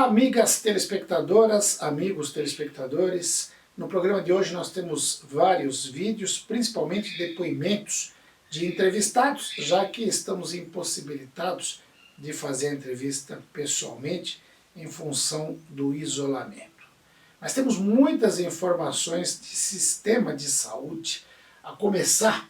Amigas telespectadoras, amigos telespectadores, no programa de hoje nós temos vários vídeos, principalmente depoimentos de entrevistados, já que estamos impossibilitados de fazer a entrevista pessoalmente em função do isolamento. Mas temos muitas informações de sistema de saúde, a começar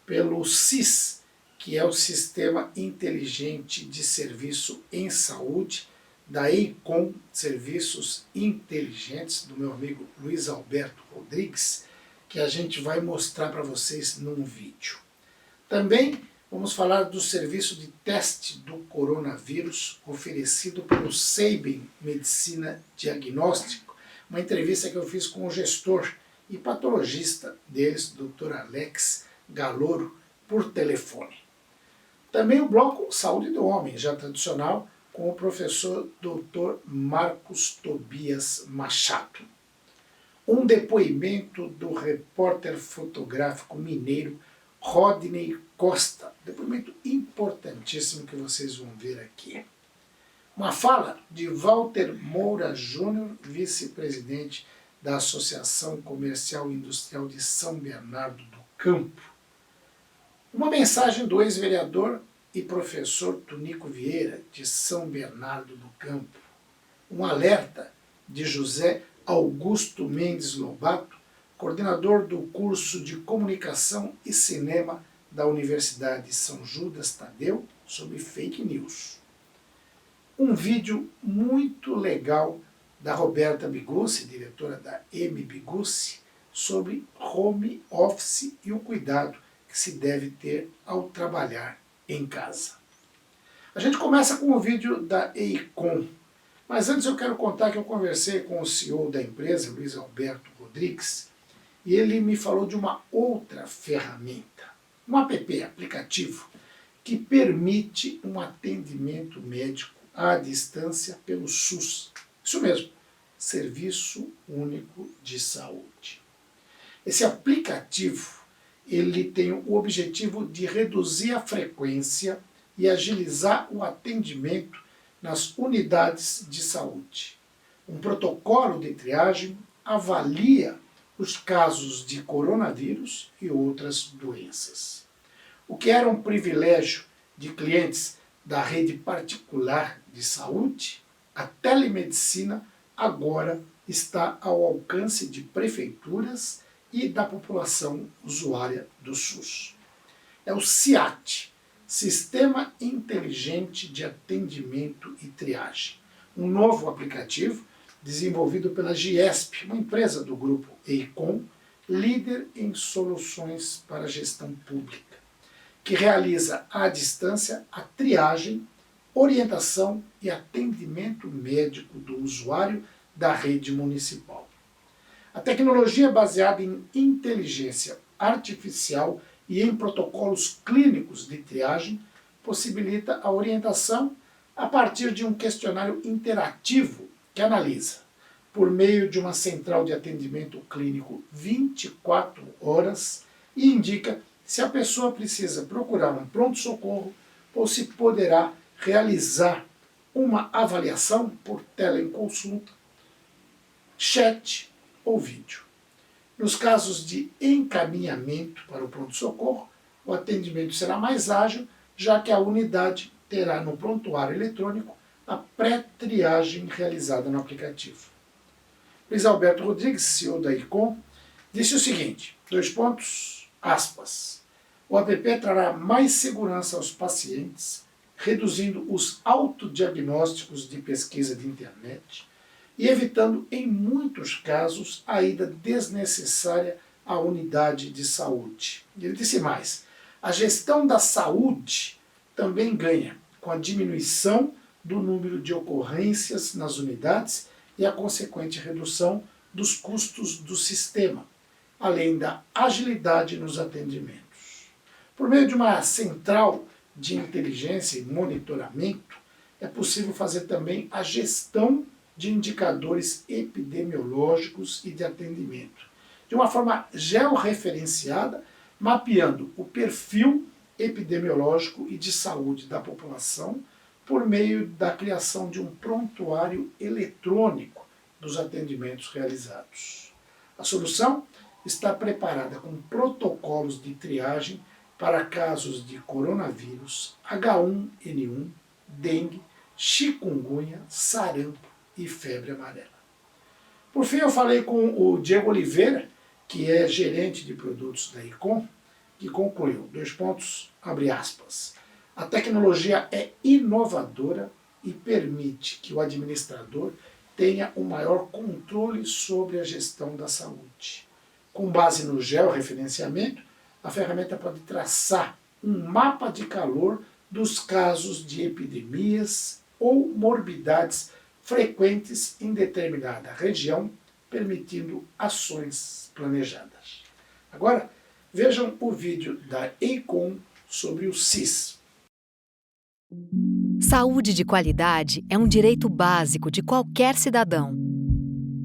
pelo SIS, que é o Sistema Inteligente de Serviço em Saúde, da EICOM, Serviços Inteligentes, do meu amigo Luiz Alberto Rodrigues, que a gente vai mostrar para vocês num vídeo. Também vamos falar do serviço de teste do coronavírus oferecido pelo Sabin Medicina Diagnóstico, uma entrevista que eu fiz com o gestor e patologista deles, Dr. Alex Galoro, por telefone. Também o bloco Saúde do Homem, já tradicional, com o professor Dr. Marcos Tobias Machado. Um depoimento do repórter fotográfico mineiro Rodney Costa, depoimento importantíssimo que vocês vão ver aqui. Uma fala de Walter Moura Júnior, vice-presidente da Associação Comercial e Industrial de São Bernardo do Campo. Uma mensagem do ex-vereador e professor Tunico Vieira, de São Bernardo do Campo. Um alerta de José Augusto Mendes Lobato, coordenador do curso de Comunicação e Cinema da Universidade São Judas Tadeu, sobre fake news. Um vídeo muito legal da Roberta Bigucci, diretora da M. Bigucci, sobre home office e o cuidado que se deve ter ao trabalhar em casa. A gente começa com o vídeo da EICOM, mas antes eu quero contar que eu conversei com o CEO da empresa, Luiz Alberto Rodrigues, e ele me falou de uma outra ferramenta, um aplicativo, que permite um atendimento médico à distância pelo SUS. Isso mesmo, Serviço Único de Saúde. Esse aplicativo ele tem o objetivo de reduzir a frequência e agilizar o atendimento nas unidades de saúde. Um protocolo de triagem avalia os casos de coronavírus e outras doenças. O que era um privilégio de clientes da rede particular de saúde, a telemedicina agora está ao alcance de prefeituras e da população usuária do SUS. É o SIAT, Sistema Inteligente de Atendimento e Triagem, um novo aplicativo desenvolvido pela Giesp, uma empresa do grupo EICOM, líder em soluções para gestão pública, que realiza à distância a triagem, orientação e atendimento médico do usuário da rede municipal. A tecnologia baseada em inteligência artificial e em protocolos clínicos de triagem possibilita a orientação a partir de um questionário interativo que analisa, por meio de uma central de atendimento clínico 24 horas, e indica se a pessoa precisa procurar um pronto-socorro ou se poderá realizar uma avaliação por teleconsulta, chat ou vídeo. Nos casos de encaminhamento para o pronto-socorro, o atendimento será mais ágil, já que a unidade terá no prontuário eletrônico a pré-triagem realizada no aplicativo. Luiz Alberto Rodrigues, CEO da EICOM, disse o seguinte, aspas, o app trará mais segurança aos pacientes, reduzindo os autodiagnósticos de pesquisa de internet, e evitando, em muitos casos, a ida desnecessária à unidade de saúde. Ele disse mais, a gestão da saúde também ganha com a diminuição do número de ocorrências nas unidades e a consequente redução dos custos do sistema, além da agilidade nos atendimentos. Por meio de uma central de inteligência e monitoramento, é possível fazer também a gestão de indicadores epidemiológicos e de atendimento, de uma forma georreferenciada, mapeando o perfil epidemiológico e de saúde da população, por meio da criação de um prontuário eletrônico dos atendimentos realizados. A solução está preparada com protocolos de triagem para casos de coronavírus, H1N1, dengue, chikungunya, sarampo e febre amarela. Por fim, eu falei com o Diego Oliveira, que é gerente de produtos da ICOM, que concluiu, abre aspas, a tecnologia é inovadora e permite que o administrador tenha um maior controle sobre a gestão da saúde. Com base no georreferenciamento, a ferramenta pode traçar um mapa de calor dos casos de epidemias ou morbidades frequentes em determinada região, permitindo ações planejadas. Agora, vejam o vídeo da ICOM sobre o SIS. Saúde de qualidade é um direito básico de qualquer cidadão.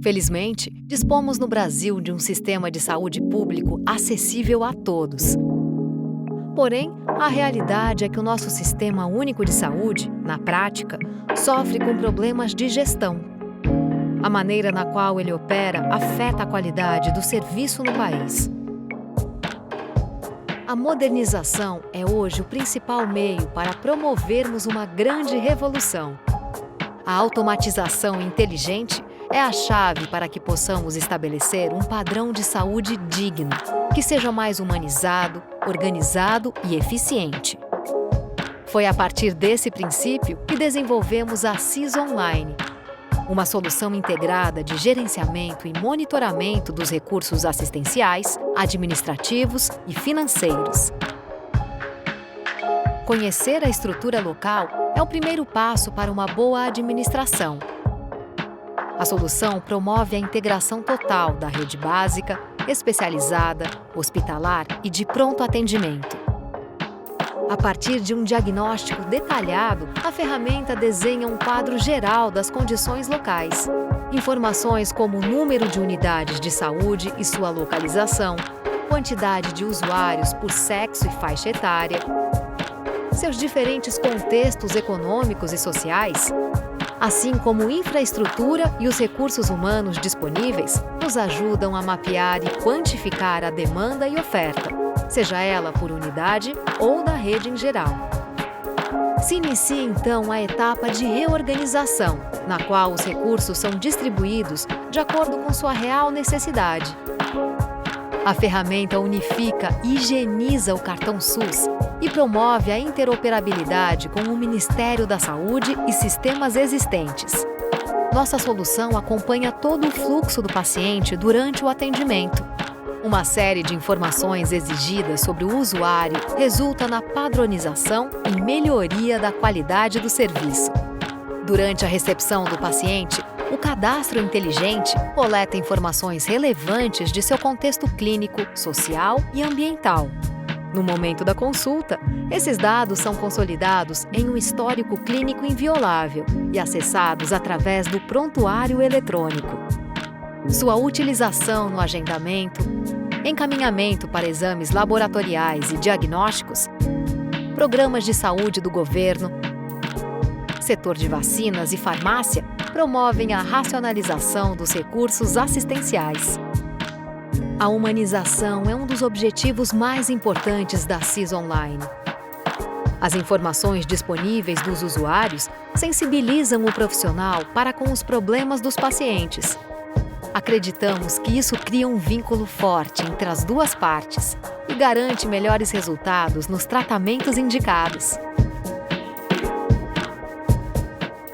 Felizmente, dispomos no Brasil de um sistema de saúde público acessível a todos. Porém, a realidade é que o nosso Sistema Único de Saúde, na prática, sofre com problemas de gestão. A maneira na qual ele opera afeta a qualidade do serviço no país. A modernização é hoje o principal meio para promovermos uma grande revolução. A automatização inteligente é a chave para que possamos estabelecer um padrão de saúde digno, que seja mais humanizado, organizado e eficiente. Foi a partir desse princípio que desenvolvemos a SIS Online, uma solução integrada de gerenciamento e monitoramento dos recursos assistenciais, administrativos e financeiros. Conhecer a estrutura local é o primeiro passo para uma boa administração. A solução promove a integração total da rede básica, especializada, hospitalar e de pronto atendimento. A partir de um diagnóstico detalhado, a ferramenta desenha um quadro geral das condições locais. Informações como o número de unidades de saúde e sua localização, quantidade de usuários por sexo e faixa etária, seus diferentes contextos econômicos e sociais, assim como infraestrutura e os recursos humanos disponíveis, nos ajudam a mapear e quantificar a demanda e oferta, seja ela por unidade ou da rede em geral. Se inicia então a etapa de reorganização, na qual os recursos são distribuídos de acordo com sua real necessidade. A ferramenta unifica e higieniza o cartão SUS e promove a interoperabilidade com o Ministério da Saúde e sistemas existentes. Nossa solução acompanha todo o fluxo do paciente durante o atendimento. Uma série de informações exigidas sobre o usuário resulta na padronização e melhoria da qualidade do serviço. Durante a recepção do paciente, o cadastro inteligente coleta informações relevantes de seu contexto clínico, social e ambiental. No momento da consulta, esses dados são consolidados em um histórico clínico inviolável e acessados através do prontuário eletrônico. Sua utilização no agendamento, encaminhamento para exames laboratoriais e diagnósticos, programas de saúde do governo, setor de vacinas e farmácia promovem a racionalização dos recursos assistenciais. A humanização é um dos objetivos mais importantes da SIS Online. As informações disponíveis dos usuários sensibilizam o profissional para com os problemas dos pacientes. Acreditamos que isso cria um vínculo forte entre as duas partes e garante melhores resultados nos tratamentos indicados.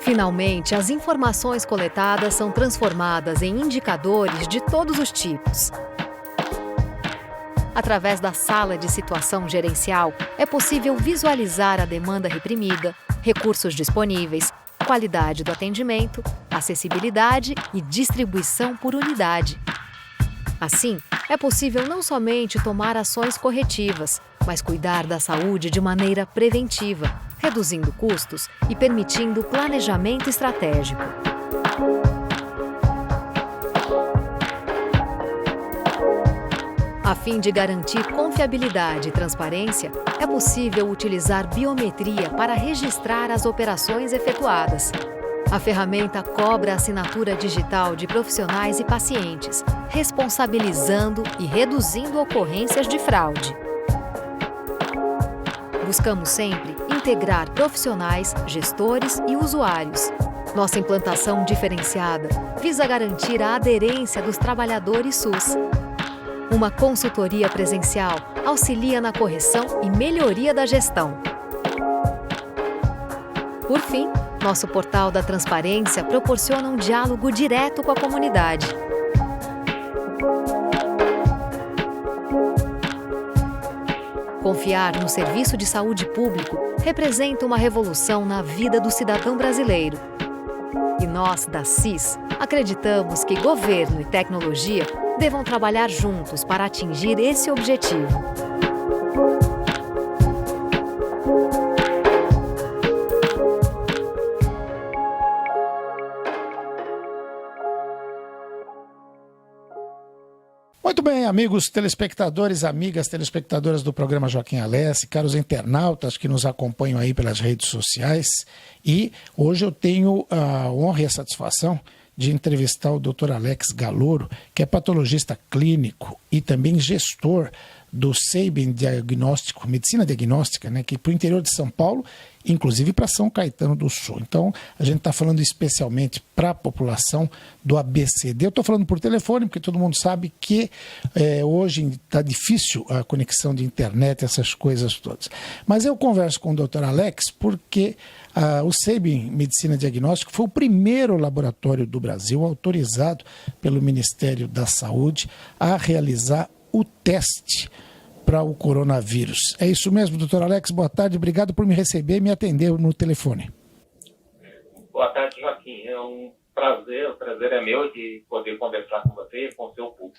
Finalmente, as informações coletadas são transformadas em indicadores de todos os tipos. Através da sala de situação gerencial, é possível visualizar a demanda reprimida, recursos disponíveis, qualidade do atendimento, acessibilidade e distribuição por unidade. Assim, é possível não somente tomar ações corretivas, mas cuidar da saúde de maneira preventiva, reduzindo custos e permitindo planejamento estratégico. A fim de garantir confiabilidade e transparência, é possível utilizar biometria para registrar as operações efetuadas. A ferramenta cobra a assinatura digital de profissionais e pacientes, responsabilizando e reduzindo ocorrências de fraude. Buscamos sempre integrar profissionais, gestores e usuários. Nossa implantação diferenciada visa garantir a aderência dos trabalhadores SUS. Uma consultoria presencial auxilia na correção e melhoria da gestão. Por fim, nosso portal da transparência proporciona um diálogo direto com a comunidade. Confiar no serviço de saúde público representa uma revolução na vida do cidadão brasileiro. E nós, da CIS, acreditamos que governo e tecnologia devam trabalhar juntos para atingir esse objetivo. Muito bem, amigos telespectadores, amigas telespectadoras do programa Joaquim Alessi, caros internautas que nos acompanham aí pelas redes sociais. E hoje eu tenho a honra e a satisfação de entrevistar o Dr. Alex Galouro, que é patologista clínico e também gestor do Sabin Diagnóstico, Medicina Diagnóstica, né, que para o interior de São Paulo, inclusive para São Caetano do Sul. Então, a gente está falando especialmente para a população do ABCD. Eu estou falando por telefone, porque todo mundo sabe que hoje está difícil a conexão de internet, essas coisas todas. Mas eu converso com o Dr. Alex porque o Sabin Medicina Diagnóstica foi o primeiro laboratório do Brasil autorizado pelo Ministério da Saúde a realizar o teste para o coronavírus. É isso mesmo, doutor Alex? Boa tarde, obrigado por me receber e me atender no telefone. Boa tarde, Joaquim. É um prazer, o prazer é meu de poder conversar com você e com o seu público.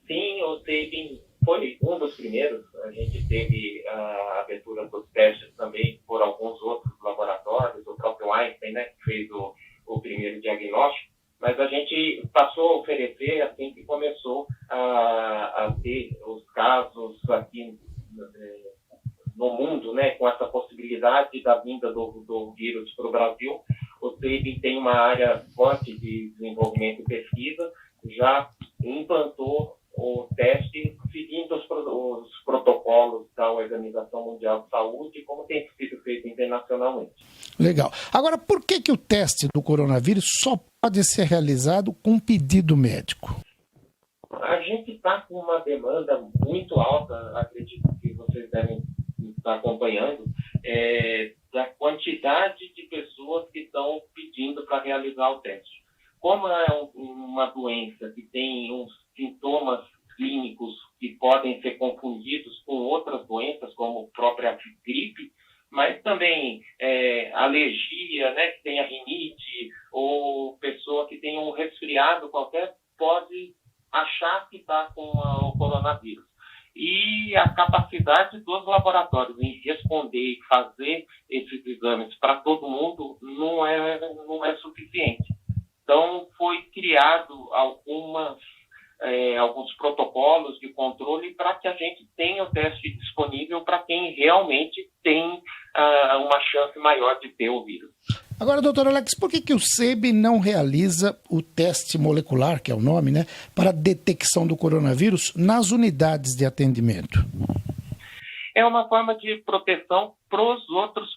Sim, o Sabin foi um dos primeiros. A gente teve a abertura dos testes também por alguns outros laboratórios, o próprio Einstein, né, que fez o primeiro diagnóstico. Mas a gente passou a oferecer assim que começou a ter os casos aqui no mundo, né, com essa possibilidade da vinda do vírus para o Brasil. O Sabin tem uma área forte de desenvolvimento e pesquisa, já implantou o teste seguindo os protocolos da Organização Mundial de Saúde, como tem sido feito internacionalmente. Legal. Agora, por que o teste do coronavírus só pode ser realizado com pedido médico? A gente está com uma demanda muito alta, acredito que vocês devem estar acompanhando, da quantidade de pessoas que estão pedindo para realizar o teste. Como é uma doença que tem uns sintomas clínicos que podem ser confundidos com outras doenças, como a própria gripe, mas também alergia, né, que tem a rinite, ou pessoa que tem um resfriado qualquer, pode achar que está com o coronavírus. E a capacidade dos laboratórios em responder e fazer esses exames para todo mundo não é suficiente. Então, foi criado alguns protocolos de controle para que a gente tenha o teste disponível para quem realmente tem uma chance maior de ter o vírus. Agora, doutor Alex, por que o Sabin não realiza o teste molecular, que é o nome, né, para detecção do coronavírus nas unidades de atendimento? É uma forma de proteção para os outros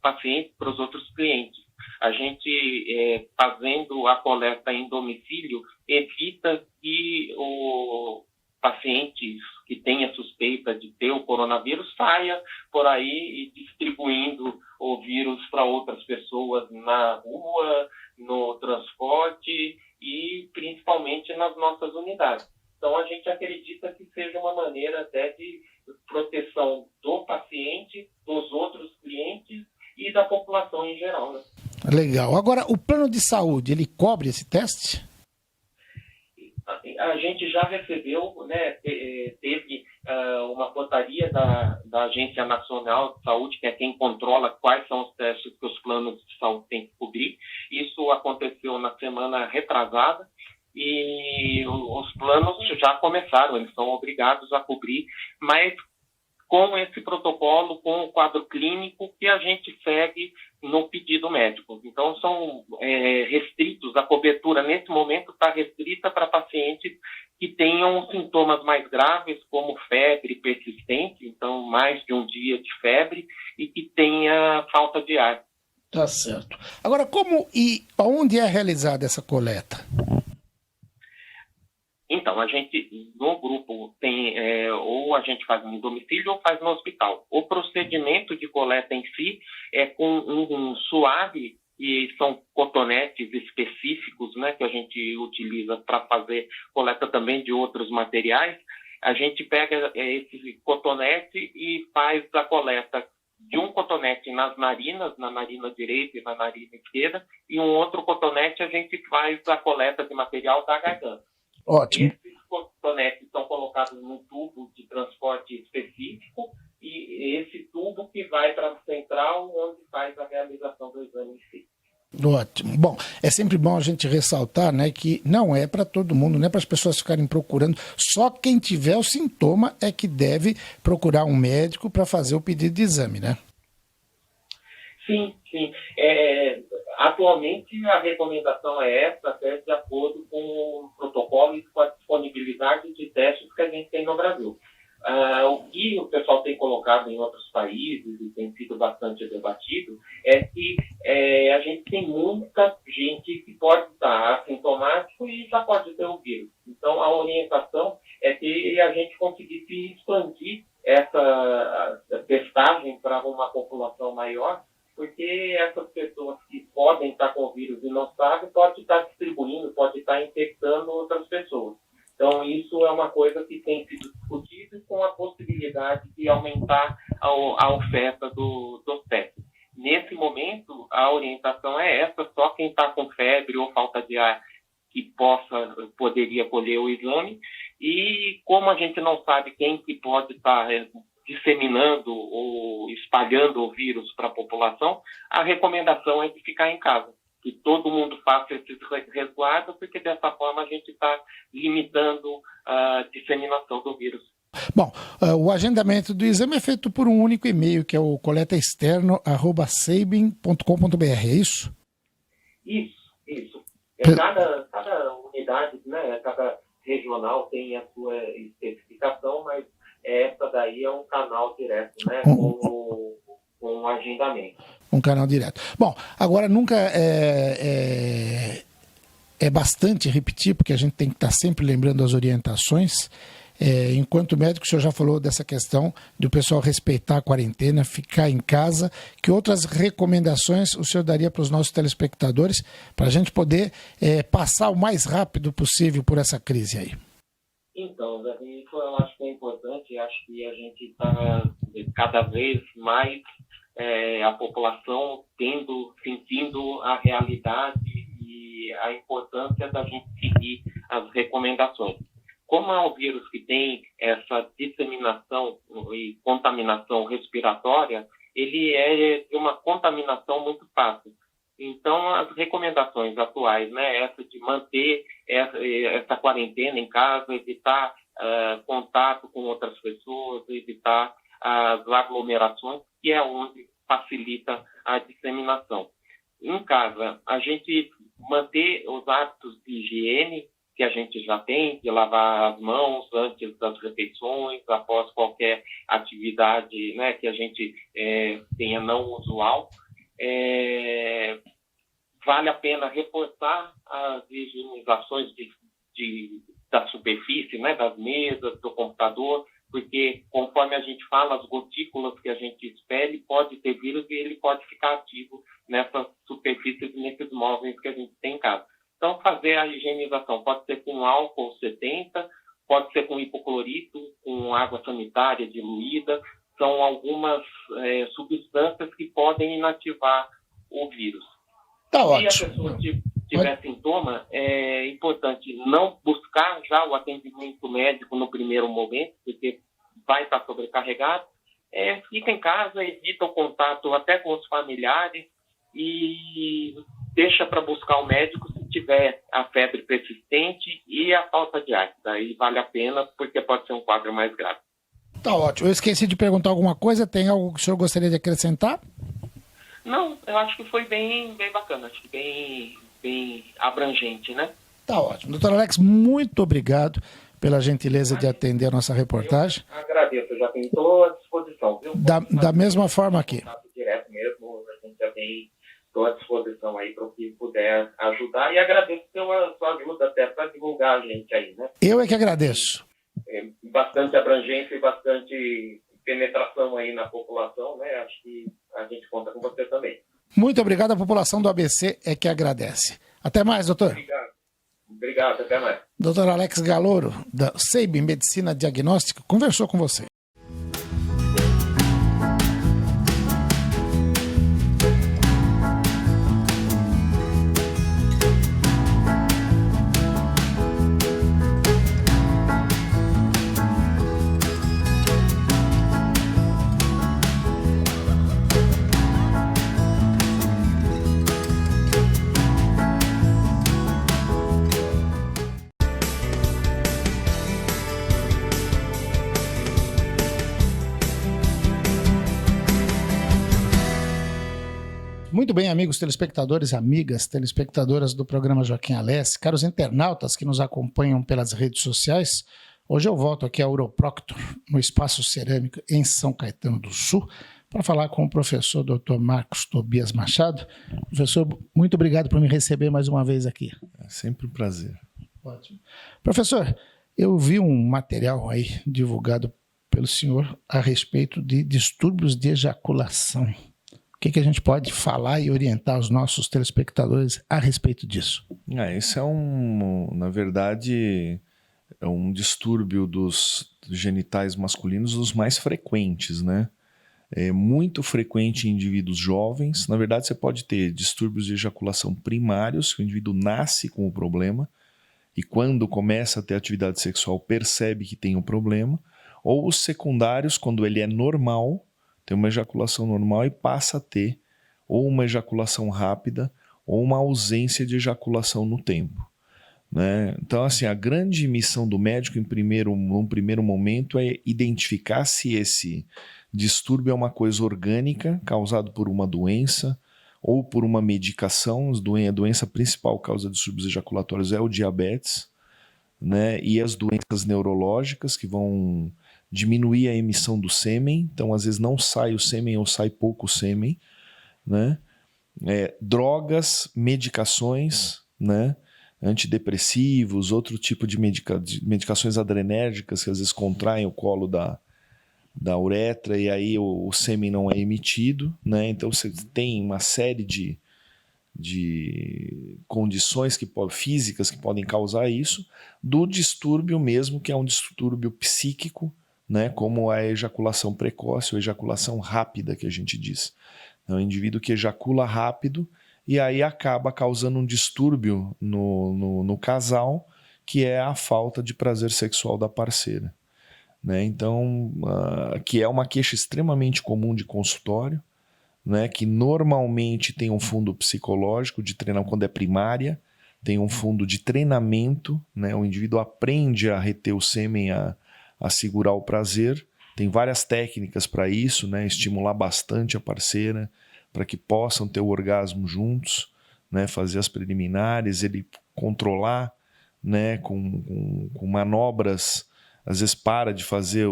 pacientes, para os outros clientes. A gente, fazendo a coleta em domicílio, evita que o paciente que tenha suspeita de ter o coronavírus saia por aí e distribuindo o vírus para outras pessoas na rua, no transporte e principalmente nas nossas unidades. Então, a gente acredita que seja uma maneira até de proteção do paciente, dos outros clientes e da população em geral, né? Legal. Agora, o plano de saúde, ele cobre esse teste? A gente já recebeu, né, teve uma portaria da Agência Nacional de Saúde, que é quem controla quais são os testes que os planos de saúde têm que cobrir. Isso aconteceu na semana retrasada e os planos já começaram, eles são obrigados a cobrir, mas com esse protocolo, com o quadro clínico que a gente segue no pedido médico. Então, são restritos, a cobertura nesse momento está restrita para pacientes que tenham sintomas mais graves, como febre persistente, então mais de um dia de febre, e que tenha falta de ar. Tá certo. Agora, como e aonde é realizada essa coleta? Então, a gente, no grupo, tem ou a gente faz no domicílio ou faz no hospital. O procedimento de coleta em si é com um suave, e são cotonetes específicos, né, que a gente utiliza para fazer coleta também de outros materiais. A gente pega esse cotonete e faz a coleta de um cotonete nas narinas, na narina direita e na narina esquerda, e um outro cotonete a gente faz a coleta de material da garganta. Ótimo. Esses cotonetes são colocados num tubo de transporte específico e esse tubo que vai para a central onde faz a realização do exame em si. Ótimo. Bom, é sempre bom a gente ressaltar, né, que não é para todo mundo, não é para as pessoas ficarem procurando. Só quem tiver o sintoma é que deve procurar um médico para fazer o pedido de exame, né? Sim, sim. Atualmente a recomendação é essa, até de acordo com o protocolo e com a disponibilidade de testes que a gente tem no Brasil. O que o pessoal tem colocado em outros países e tem sido bastante debatido é que a gente tem muita gente que pode estar assintomático e já pode ter o vírus. Então, a orientação é que a gente conseguisse expandir essa testagem para uma população maior, porque essas pessoas que podem estar com o vírus e não sabem, pode estar distribuindo, pode estar infectando outras pessoas. Então, isso é uma coisa que tem sido discutido com a possibilidade de aumentar a oferta dos testes. Nesse momento, a orientação é essa, só quem está com febre ou falta de ar que poderia colher o exame, e como a gente não sabe quem que pode estar disseminando ou espalhando o vírus para a população, a recomendação é de ficar em casa, que todo mundo faça esse resguardo, porque dessa forma a gente está limitando a disseminação do vírus. Bom, o agendamento do exame é feito por um único e-mail, que é o coletaexterno@sabin.com.br, é isso? Isso. Cada unidade, né, cada regional tem a sua especificação, mas essa daí é um canal direto, né, com o agendamento. Um canal direto. Bom, agora nunca é bastante repetir, porque a gente tem que estar sempre lembrando as orientações. Enquanto médico, o senhor já falou dessa questão do pessoal respeitar a quarentena, ficar em casa. Que outras recomendações o senhor daria para os nossos telespectadores para a gente poder passar o mais rápido possível por essa crise aí? Então, Davi, eu acho que é importante, acho que a gente está cada vez mais a população sentindo a realidade e a importância da gente seguir as recomendações. Como é um vírus que tem essa disseminação e contaminação respiratória, ele é de uma contaminação muito fácil. Então, as recomendações atuais, né, essa de manter essa quarentena em casa, evitar contato com outras pessoas, evitar as aglomerações, que é onde facilita a disseminação. Em casa, a gente manter os hábitos de higiene que a gente já tem, de lavar as mãos antes das refeições, após qualquer atividade, né, que a gente tenha não usual. Vale a pena reforçar as higienizações da superfície, né, das mesas, do computador, porque conforme a gente fala, as gotículas que a gente expele pode ter vírus e ele pode ficar ativo nessas superfícies e nesses móveis que a gente tem em casa. Então, fazer a higienização pode ser com álcool 70, pode ser com hipoclorito, com água sanitária diluída. São algumas substâncias que podem inativar o vírus. Tá ótimo. Se a pessoa tiver sintoma, é importante não buscar já o atendimento médico no primeiro momento, porque vai estar sobrecarregado. Fica em casa, evita o contato até com os familiares e deixa para buscar o médico se tiver a febre persistente e a falta de ar. Daí vale a pena, porque pode ser um quadro mais grave. Tá ótimo. Eu esqueci de perguntar alguma coisa. Tem algo que o senhor gostaria de acrescentar? Não, eu acho que foi bem bacana, acho que bem abrangente, né? Tá ótimo. Doutor Alex, muito obrigado pela gentileza de atender a nossa reportagem. Eu agradeço, eu já estou à disposição, viu? Da mesma forma aqui. Contato direto mesmo, a gente já estou à disposição aí para o que puder ajudar e agradeço pela sua ajuda até para divulgar a gente aí, né? Eu é que agradeço. Bastante abrangência e bastante penetração aí na população, né? Acho que a gente conta com você também. Muito obrigado, a população do ABC é que agradece. Até mais, doutor. Obrigado, até mais. Doutor Alex Galouro, da SEIB Medicina Diagnóstica, conversou com você. Muito bem, amigos telespectadores, amigas telespectadoras do programa Joaquim Alessi, caros internautas que nos acompanham pelas redes sociais, hoje eu volto aqui a Uroproctor, no Espaço Cerâmico, em São Caetano do Sul, para falar com o professor Dr. Marcos Tobias Machado. Professor, muito obrigado por me receber mais uma vez aqui. É sempre um prazer. Ótimo. Professor, eu vi um material aí divulgado pelo senhor a respeito de distúrbios de ejaculação. O que a gente pode falar e orientar os nossos telespectadores a respeito disso? Isso na verdade, é um distúrbio dos genitais masculinos dos mais frequentes, né? É muito frequente em indivíduos jovens. Na verdade, você pode ter distúrbios de ejaculação primários, que o indivíduo nasce com o problema e quando começa a ter atividade sexual percebe que tem um problema, ou os secundários, quando ele é normal, tem uma ejaculação normal e passa a ter ou uma ejaculação rápida ou uma ausência de ejaculação no tempo, né? Então, assim, a grande missão do médico num primeiro momento é identificar se esse distúrbio é uma coisa orgânica, causado por uma doença ou por uma medicação. A doença principal causa de distúrbios ejaculatórios é o diabetes, né? E as doenças neurológicas que vão diminuir a emissão do sêmen, então às vezes não sai o sêmen ou sai pouco sêmen, né? Drogas, medicações, né? Antidepressivos, outro tipo de medicações adrenérgicas que às vezes contraem o colo da uretra e aí o sêmen não é emitido, né? Então você tem uma série de condições físicas que podem causar isso, do distúrbio mesmo, que é um distúrbio psíquico, né, como a ejaculação precoce ou ejaculação rápida, que a gente diz. É um indivíduo que ejacula rápido e aí acaba causando um distúrbio no casal, que é a falta de prazer sexual da parceira, né? Então, que é uma queixa extremamente comum de consultório, né, que normalmente tem um fundo psicológico de treinamento quando é primária, tem um fundo de treinamento, né, o indivíduo aprende a reter o sêmen, a segurar o prazer. Tem várias técnicas para isso, né? Estimular bastante a parceira para que possam ter o orgasmo juntos, né? Fazer as preliminares, ele controlar, né? Com manobras, às vezes para de fazer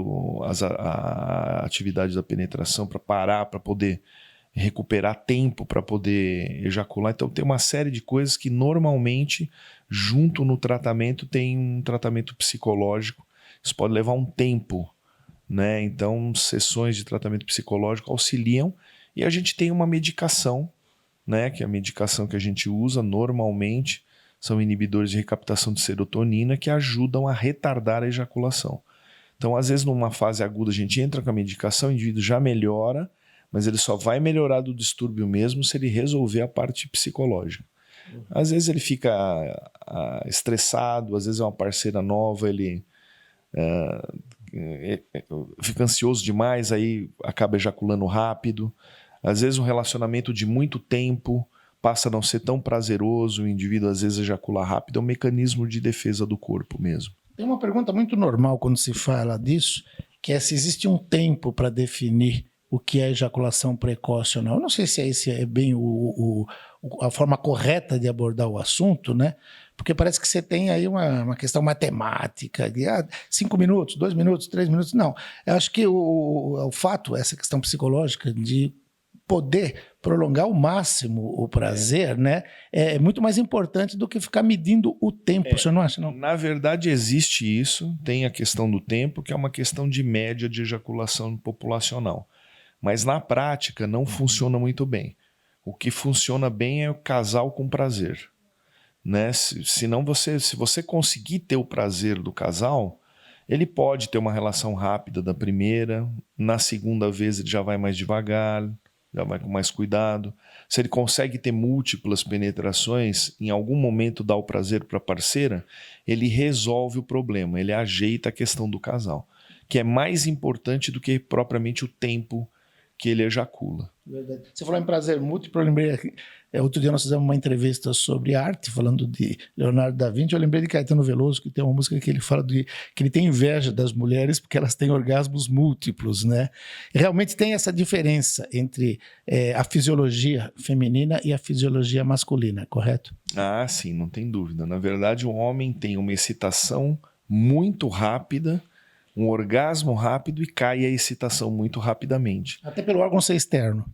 a atividade da penetração para parar, para poder recuperar tempo para poder ejacular. Então tem uma série de coisas que normalmente junto no tratamento tem um tratamento psicológico. Isso pode levar um tempo, né? Então, sessões de tratamento psicológico auxiliam e a gente tem uma medicação, né? Que é a medicação que a gente usa normalmente são inibidores de recaptação de serotonina que ajudam a retardar a ejaculação. Então, às vezes, numa fase aguda, a gente entra com a medicação, o indivíduo já melhora, mas ele só vai melhorar do distúrbio mesmo se ele resolver a parte psicológica. Às vezes ele fica estressado, às vezes é uma parceira nova, ele fica ansioso demais, aí acaba ejaculando rápido. Às vezes um relacionamento de muito tempo passa a não ser tão prazeroso, o indivíduo às vezes ejacula rápido, é um mecanismo de defesa do corpo mesmo. Tem uma pergunta muito normal quando se fala disso, que é se existe um tempo para definir o que é ejaculação precoce ou não. Eu não sei se esse é bem a forma correta de abordar o assunto, né? Porque parece que você tem aí uma questão matemática, de 5 minutos, 2 minutos, 3 minutos. Não, eu acho que o fato, essa questão psicológica de poder prolongar ao máximo o prazer, né, é muito mais importante do que ficar medindo o tempo, você não acha, não? Na verdade, existe isso, tem a questão do tempo, que é uma questão de média de ejaculação populacional. Mas na prática não funciona muito bem. O que funciona bem é o casal com prazer. Né? Se você conseguir ter o prazer do casal, ele pode ter uma relação rápida da primeira, na segunda vez ele já vai mais devagar, já vai com mais cuidado. Se ele consegue ter múltiplas penetrações, em algum momento dá o prazer para a parceira, ele resolve o problema, ele ajeita a questão do casal, que é mais importante do que propriamente o tempo que ele ejacula. Verdade. Você falou em prazer múltiplo, eu lembrei, outro dia nós fizemos uma entrevista sobre arte, falando de Leonardo da Vinci, eu lembrei de Caetano Veloso, que tem uma música que ele fala que ele tem inveja das mulheres porque elas têm orgasmos múltiplos, né? E realmente tem essa diferença entre a fisiologia feminina e a fisiologia masculina, correto? Ah, sim, não tem dúvida. Na verdade, o homem tem uma excitação muito rápida, um orgasmo rápido e cai a excitação muito rapidamente. Até pelo órgão ser externo.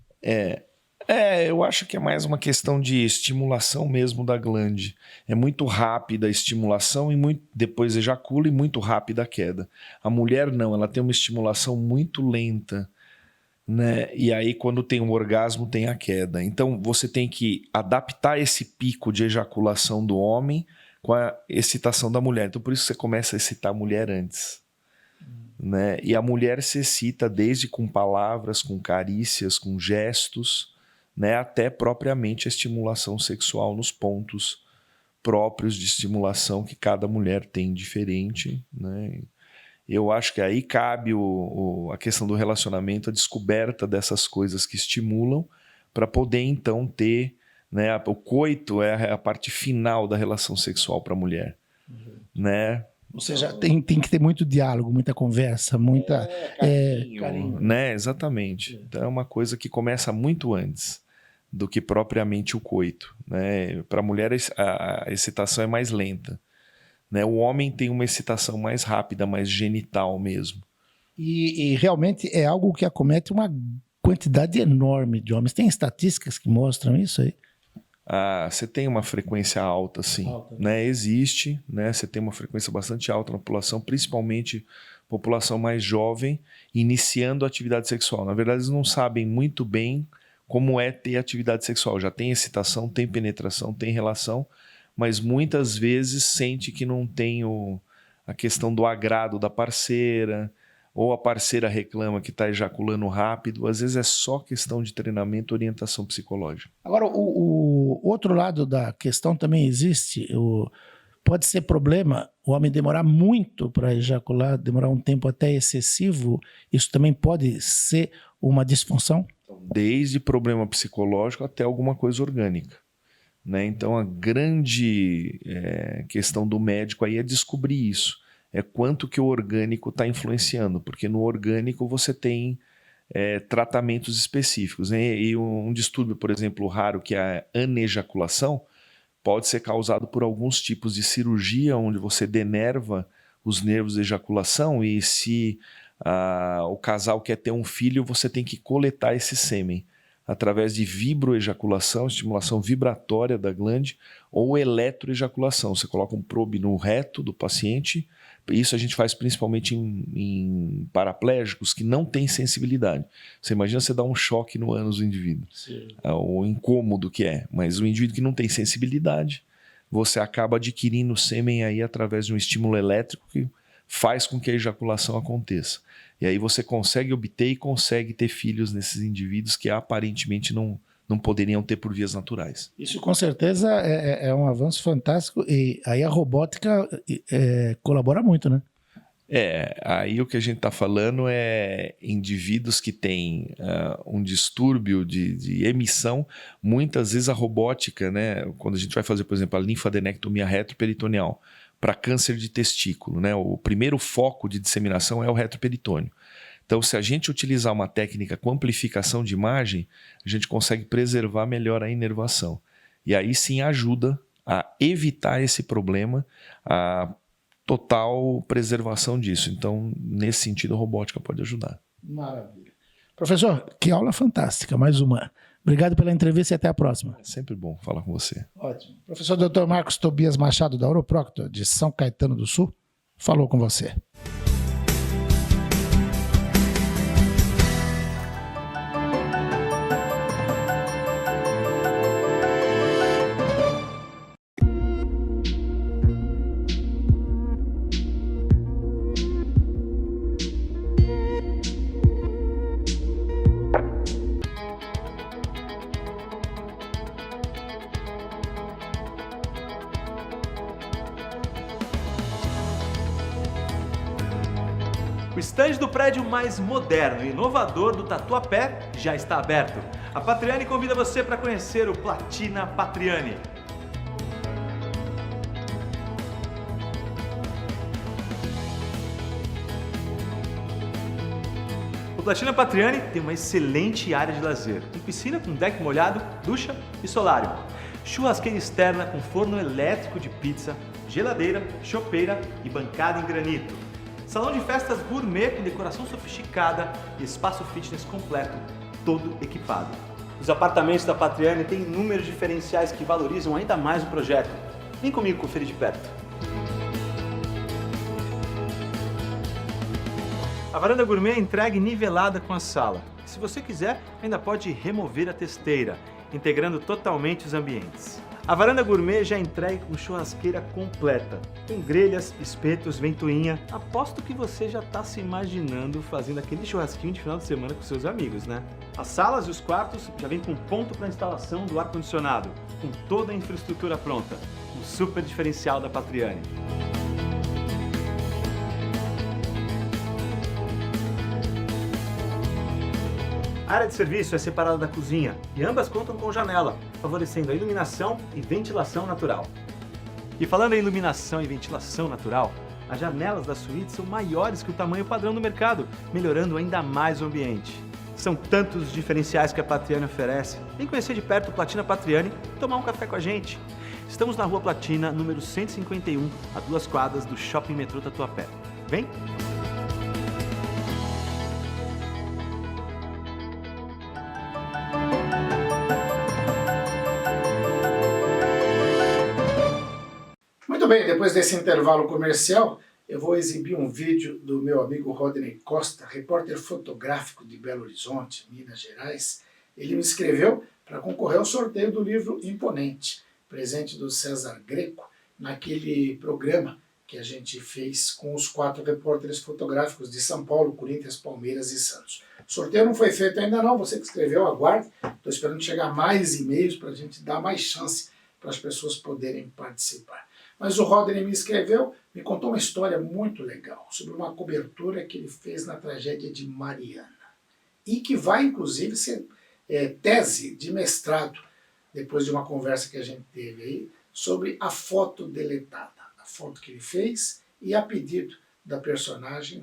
Eu acho que é mais uma questão de estimulação mesmo da glande. É muito rápida a estimulação e depois ejacula e muito rápida a queda. A mulher não, ela tem uma estimulação muito lenta, né? E aí quando tem um orgasmo tem a queda. Então você tem que adaptar esse pico de ejaculação do homem com a excitação da mulher. Então por isso você começa a excitar a mulher antes. Né? E a mulher se excita desde com palavras, com carícias, com gestos, né? Até propriamente a estimulação sexual nos pontos próprios de estimulação que cada mulher tem diferente, né? Eu acho que aí cabe a questão do relacionamento, a descoberta dessas coisas que estimulam para poder então ter, né? O coito é a parte final da relação sexual para a mulher, né? Ou seja, tem que ter muito diálogo, muita conversa, muita carinho, né? Exatamente. Então é uma coisa que começa muito antes do que propriamente o coito, né? Para a mulher a excitação é mais lenta, né? O homem tem uma excitação mais rápida, mais genital mesmo. E realmente é algo que acomete uma quantidade enorme de homens. Tem estatísticas que mostram isso aí? Você tem uma frequência alta, sim. Né? Existe, né? Você tem uma frequência bastante alta na população, principalmente população mais jovem, iniciando a atividade sexual. Na verdade, eles não sabem muito bem como é ter atividade sexual. Já tem excitação, tem penetração, tem relação, mas muitas vezes sente que não tem a questão do agrado da parceira, ou a parceira reclama que está ejaculando rápido. Às vezes é só questão de treinamento e orientação psicológica. Agora, o outro lado da questão também existe. Pode ser problema o homem demorar muito para ejacular, demorar um tempo até excessivo. Isso também pode ser uma disfunção? Desde problema psicológico até alguma coisa orgânica, né? Então a grande questão do médico aí é descobrir isso. É quanto que o orgânico está influenciando, porque no orgânico você tem tratamentos específicos, né? E um distúrbio, por exemplo, raro, que é a anejaculação, pode ser causado por alguns tipos de cirurgia, onde você denerva os nervos de ejaculação, e se o casal quer ter um filho, você tem que coletar esse sêmen através de vibroejaculação, estimulação vibratória da glande, ou eletroejaculação. Você coloca um probe no reto do paciente. Isso a gente faz principalmente em paraplégicos que não têm sensibilidade. Você imagina você dar um choque no ânus do indivíduo. Sim. O incômodo que é. Mas o indivíduo que não tem sensibilidade, você acaba adquirindo sêmen aí através de um estímulo elétrico que faz com que a ejaculação aconteça. E aí você consegue obter e consegue ter filhos nesses indivíduos que aparentemente não poderiam ter por vias naturais. Isso com certeza é um avanço fantástico, e aí a robótica colabora muito, né? Aí o que a gente está falando é indivíduos que têm um distúrbio de emissão. Muitas vezes a robótica, né, quando a gente vai fazer, por exemplo, a linfadenectomia retroperitoneal para câncer de testículo, né, o primeiro foco de disseminação é o retroperitônio. Então, se a gente utilizar uma técnica com amplificação de imagem, a gente consegue preservar melhor a inervação. E aí sim ajuda a evitar esse problema, a total preservação disso. Então, nesse sentido, a robótica pode ajudar. Maravilha. Professor, que aula fantástica, mais uma. Obrigado pela entrevista e até a próxima. É sempre bom falar com você. Ótimo. Professor Dr. Marcos Tobias Machado, da Oroproctor, de São Caetano do Sul, falou com você. O estande do prédio mais moderno e inovador do Tatuapé já está aberto. A Patriani convida você para conhecer o Platina Patriani. O Platina Patriani tem uma excelente área de lazer, com piscina com deck molhado, ducha e solário. Churrasqueira externa com forno elétrico de pizza, geladeira, chopeira e bancada em granito. Salão de festas gourmet com decoração sofisticada e espaço fitness completo, todo equipado. Os apartamentos da Patriani têm inúmeros diferenciais que valorizam ainda mais o projeto. Vem comigo conferir de perto. A varanda gourmet é entregue nivelada com a sala. E se você quiser, ainda pode remover a testeira, integrando totalmente os ambientes. A varanda gourmet já é entregue com churrasqueira completa, com grelhas, espetos, ventoinha. Aposto que você já está se imaginando fazendo aquele churrasquinho de final de semana com seus amigos, né? As salas e os quartos já vêm com ponto para instalação do ar-condicionado, com toda a infraestrutura pronta. Um super diferencial da Patriani. A área de serviço é separada da cozinha e ambas contam com janela, favorecendo a iluminação e ventilação natural. E falando em iluminação e ventilação natural, as janelas da suíte são maiores que o tamanho padrão do mercado, melhorando ainda mais o ambiente. São tantos os diferenciais que a Patriani oferece. Vem conhecer de perto o Platina Patriani e tomar um café com a gente. Estamos na Rua Platina, número 151, a 2 quadras do Shopping Metrô Tatuapé. Vem! Muito bem, depois desse intervalo comercial, eu vou exibir um vídeo do meu amigo Rodney Costa, repórter fotográfico de Belo Horizonte, Minas Gerais. Ele me escreveu para concorrer ao sorteio do livro Imponente, presente do César Greco, naquele programa que a gente fez com os 4 repórteres fotográficos de São Paulo, Corinthians, Palmeiras e Santos. O sorteio não foi feito ainda não, você que escreveu, aguarde. Estou esperando chegar mais e-mails para a gente dar mais chance para as pessoas poderem participar. Mas o Rodney me escreveu, me contou uma história muito legal sobre uma cobertura que ele fez na tragédia de Mariana. E que vai, inclusive, ser tese de mestrado, depois de uma conversa que a gente teve aí, sobre a foto deletada. A foto que ele fez e a pedido da personagem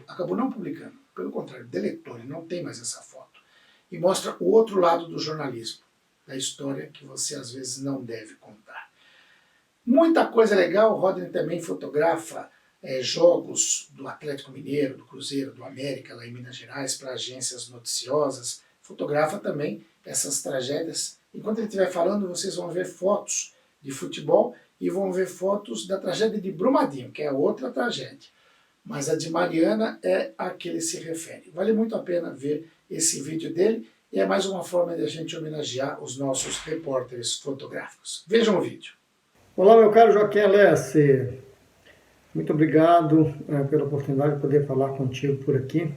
acabou não publicando. Pelo contrário, deletou, ele não tem mais essa foto. E mostra o outro lado do jornalismo, da história que você às vezes não deve contar. Muita coisa legal. O Rodney também fotografa jogos do Atlético Mineiro, do Cruzeiro, do América, lá em Minas Gerais, para agências noticiosas. Fotografa também essas tragédias. Enquanto ele estiver falando, vocês vão ver fotos de futebol e vão ver fotos da tragédia de Brumadinho, que é outra tragédia. Mas a de Mariana é a que ele se refere. Vale muito a pena ver esse vídeo dele e é mais uma forma de a gente homenagear os nossos repórteres fotográficos. Vejam o vídeo. Olá, meu caro Joaquim Alessi. Muito obrigado pela oportunidade de poder falar contigo por aqui.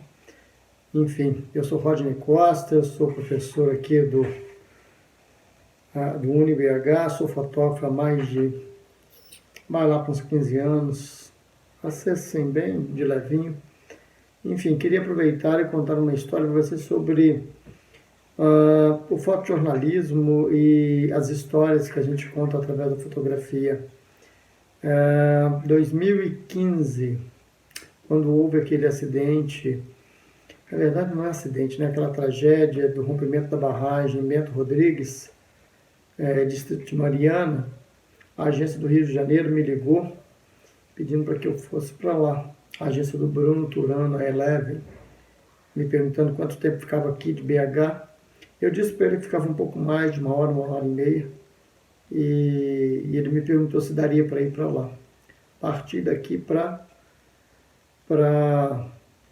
Enfim, eu sou Rodney Costa, eu sou professor aqui do UniBH, sou fotógrafo há mais lá para uns 15 anos. a ser assim, bem de levinho. Enfim, queria aproveitar e contar uma história para vocês sobre o fotojornalismo e as histórias que a gente conta através da fotografia. 2015, quando houve aquele acidente, na verdade não é acidente, né? Aquela tragédia do rompimento da barragem em Bento Rodrigues, distrito de Mariana, a agência do Rio de Janeiro me ligou pedindo para que eu fosse para lá. A agência do Bruno Turano, a Eleven, me perguntando quanto tempo ficava aqui de BH. Eu disse para ele que ficava um pouco mais de uma hora e meia. E ele me perguntou se daria para ir para lá. Parti daqui para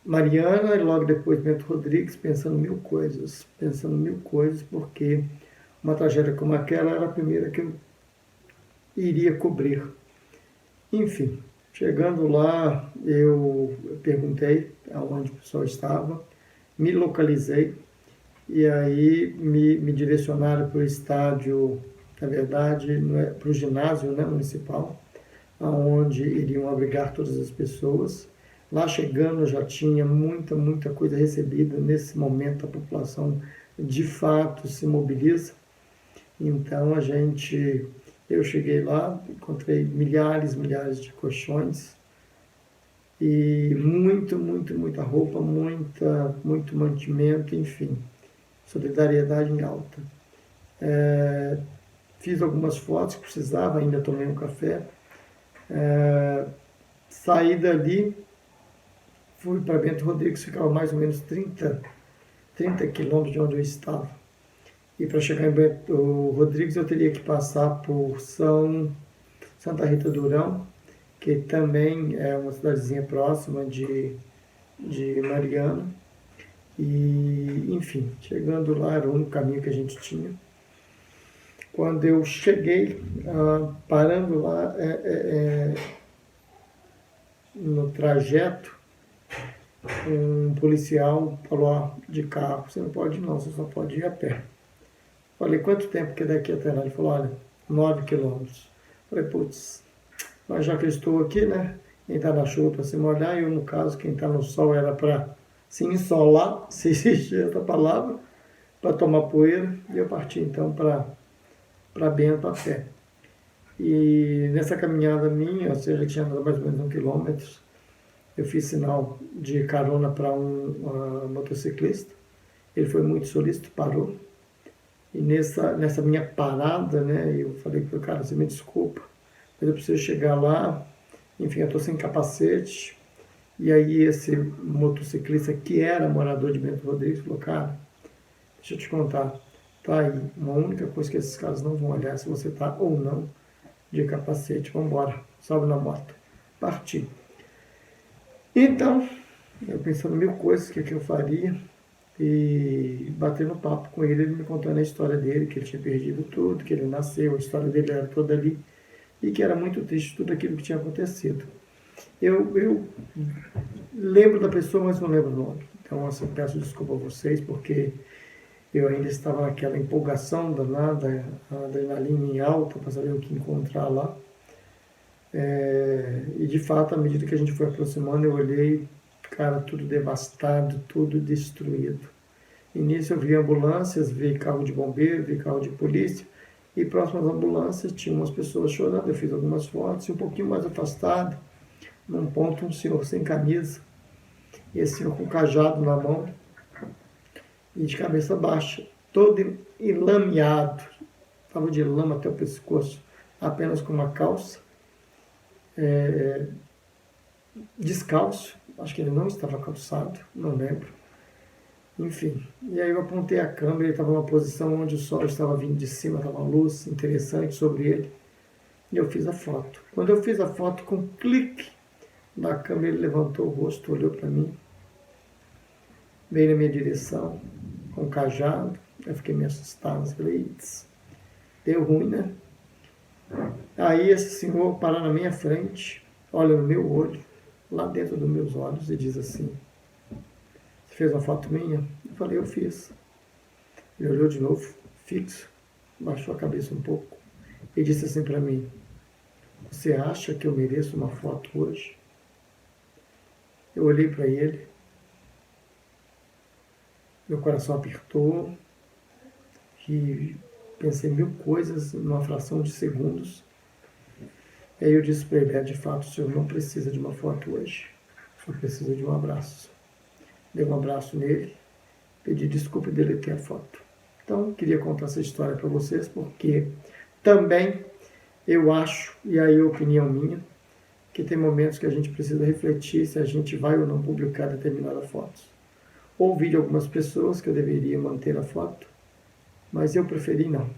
Mariana e logo depois Bento Rodrigues, pensando mil coisas, porque uma tragédia como aquela era a primeira que eu iria cobrir. Enfim, chegando lá, eu perguntei aonde o pessoal estava, me localizei e aí me direcionaram para o estádio, na verdade, para o ginásio, né, municipal, onde iriam abrigar todas as pessoas. Lá chegando já tinha muita coisa recebida. Nesse momento a população de fato se mobiliza. Então eu cheguei lá, encontrei milhares de colchões e muita roupa, muito mantimento, enfim, solidariedade em alta. Fiz algumas fotos que precisava, ainda tomei um café. Saí dali, fui para Bento Rodrigues, ficava mais ou menos 30 quilômetros de onde eu estava. E para chegar em Bento Rodrigues eu teria que passar por Santa Rita do Urão, que também é uma cidadezinha próxima de Mariana. E, enfim, chegando lá era o único caminho que a gente tinha. Quando eu cheguei, parando lá no trajeto, um policial falou, de carro, você não pode ir não, você só pode ir a pé. Falei, quanto tempo que é daqui até lá? Ele falou, olha, 9 quilômetros. Falei, putz, mas já que eu estou aqui, né, quem está na chuva para se molhar, eu, no caso, quem está no sol era para se insolar, se existir essa palavra, para tomar poeira, e eu parti então para Bento a pé. E nessa caminhada minha, ou seja, que tinha andado mais ou menos 1 quilômetro, eu fiz sinal de carona para um motociclista. Ele foi muito solícito, parou. E nessa minha parada, né, eu falei para o cara, você me desculpa, mas eu preciso chegar lá, enfim, eu estou sem capacete. E aí esse motociclista, que era morador de Bento Rodrigues, falou, cara, deixa eu te contar, tá aí, uma única coisa que esses caras não vão olhar se você tá ou não de capacete, vamos embora, sobe na moto. Parti. Então, eu pensando mil coisas, o que eu faria, e batendo papo com ele, ele me contando a história dele, que ele tinha perdido tudo, que ele nasceu, a história dele era toda ali, e que era muito triste tudo aquilo que tinha acontecido. Eu lembro da pessoa, mas não lembro o nome. Então, assim, peço desculpa a vocês, porque eu ainda estava naquela empolgação danada, a adrenalina em alta, para saber o que encontrar lá. E, de fato, à medida que a gente foi aproximando, eu olhei, cara, tudo devastado, tudo destruído. E nisso eu vi ambulâncias, vi carro de bombeiro, vi carro de polícia, e próximas às ambulâncias tinha umas pessoas chorando. Eu fiz algumas fotos, e um pouquinho mais afastado, num ponto, um senhor sem camisa, e esse senhor com cajado na mão, e de cabeça baixa, todo enlameado, estava de lama até o pescoço, apenas com uma calça, descalço, acho que ele não estava calçado, não lembro. Enfim, e aí eu apontei a câmera, ele estava numa posição onde o sol estava vindo de cima, estava uma luz interessante sobre ele, e eu fiz a foto. Quando eu fiz a foto, com um clique na câmera, ele levantou o rosto, olhou para mim, veio na minha direção, com um cajado. Eu fiquei meio assustado, falei, deu ruim, né? Aí esse senhor para na minha frente, olha no meu olho, lá dentro dos meus olhos, e diz assim, você fez uma foto minha? Eu falei, eu fiz. Ele olhou de novo, fixo, baixou a cabeça um pouco, e disse assim para mim, você acha que eu mereço uma foto hoje? Eu olhei para ele, meu coração apertou e pensei mil coisas numa fração de segundos. E aí eu disse para ele, de fato, o senhor não precisa de uma foto hoje, só precisa de um abraço. Dei um abraço nele, pedi desculpa e deletei a foto. Então, queria contar essa história para vocês, porque também eu acho, e aí é opinião minha, que tem momentos que a gente precisa refletir se a gente vai ou não publicar determinadas fotos. Ouvi de algumas pessoas que eu deveria manter a foto, mas eu preferi não.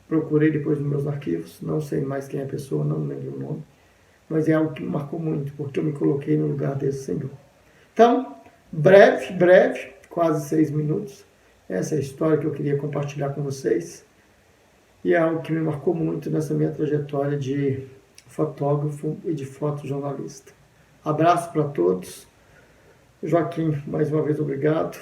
Procurei depois nos meus arquivos, não sei mais quem é a pessoa, não lembro o nome, mas é algo que me marcou muito, porque eu me coloquei no lugar desse senhor. Então, breve, quase 6 minutos, essa é a história que eu queria compartilhar com vocês, e é algo que me marcou muito nessa minha trajetória de fotógrafo e de fotojornalista. Abraço para todos. Joaquim, mais uma vez obrigado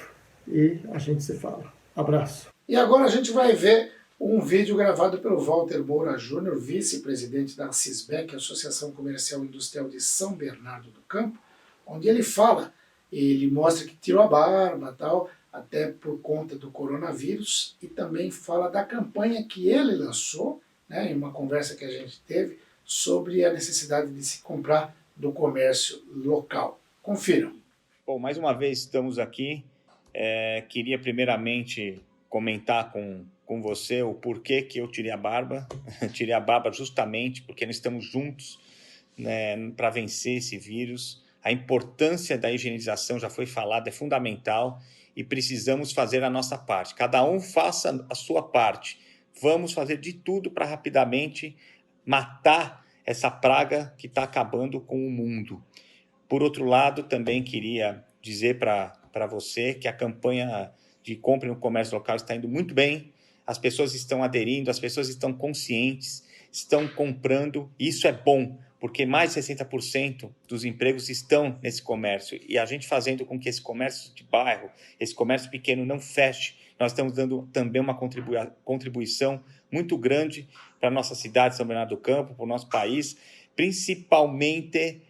e a gente se fala. Abraço. E agora a gente vai ver um vídeo gravado pelo Walter Moura Júnior, vice-presidente da Cisbec, Associação Comercial e Industrial de São Bernardo do Campo, onde ele mostra que tirou a barba e tal, até por conta do coronavírus, e também fala da campanha que ele lançou, né, em uma conversa que a gente teve, sobre a necessidade de se comprar do comércio local. Confiram. Bom, mais uma vez estamos aqui. Queria primeiramente comentar com você o porquê que eu tirei a barba. Tirei a barba justamente porque nós estamos juntos, né, para vencer esse vírus. A importância da higienização já foi falada, é fundamental e precisamos fazer a nossa parte. Cada um faça a sua parte. Vamos fazer de tudo para rapidamente matar essa praga que está acabando com o mundo. Por outro lado, também queria dizer para você que a campanha de compra no comércio local está indo muito bem, as pessoas estão aderindo, as pessoas estão conscientes, estão comprando, e isso é bom, porque mais de 60% dos empregos estão nesse comércio, e a gente fazendo com que esse comércio de bairro, esse comércio pequeno não feche, nós estamos dando também uma contribuição muito grande para a nossa cidade, São Bernardo do Campo, para o nosso país, principalmente